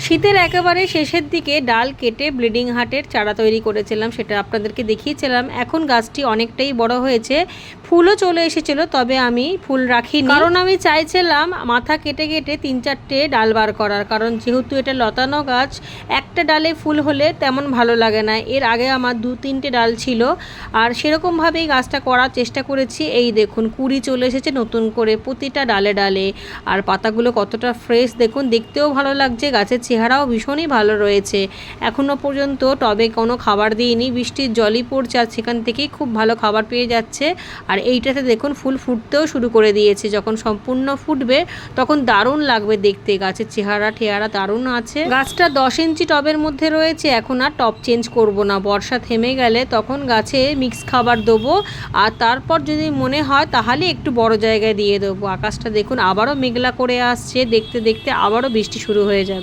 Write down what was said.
শীতের একেবারে শেষের দিকে ডাল কেটে ব্লিডিং হার্টের চারা তৈরি করেছিলাম, সেটা আপনাদেরকে দেখিয়েছিলাম। এখন গাছটি অনেকটাই বড় হয়েছে, ফুলও চলে এসেছিল, তবে আমি ফুল রাখিনি, কারণ আমি চাইছিলাম মাথা কেটে কেটে 3-4টে ডাল বার করার। কারণ যেহেতু এটা লতানো গাছ, একটা ডালে ফুল হলে তেমন ভালো লাগে না। এর আগে আমার 2-3টে ডাল ছিল, আর সেরকমভাবেই গাছটা করার চেষ্টা করেছি। এই দেখুন, কুড়ি চলে এসেছে নতুন করে প্রতিটা ডালে ডালে, আর পাতাগুলো কতটা ফ্রেশ দেখুন, দেখতেও ভালো লাগছে, গাছের চেহারাও ভীষণই ভালো রয়েছে। এখনও পর্যন্ত টবে কোনো খাবার দিইনি, বৃষ্টির জলই পড়ছে, আর সেখান থেকেই খুব ভালো খাবার পেয়ে যাচ্ছে। আর এইটাতে দেখুন ফুল ফুটতেও শুরু করে দিয়েছে, যখন সম্পূর্ণ ফুটবে তখন দারুণ লাগবে দেখতে, গাছের চেহারা ঠেহারা দারুণ আছে। গাছটা 10 ইঞ্চি টবের মধ্যে রয়েছে, এখন আর টব চেঞ্জ করব না। বর্ষা থেমে গেলে তখন গাছে মিক্স খাবার দেবো, আর তারপর যদি মনে হয় তাহলে একটু বড় জায়গায় দিয়ে দেবো। আকাশটা দেখুন আবারও মেঘলা করে আসছে, দেখতে দেখতে আবারও বৃষ্টি শুরু হয়ে যাবে।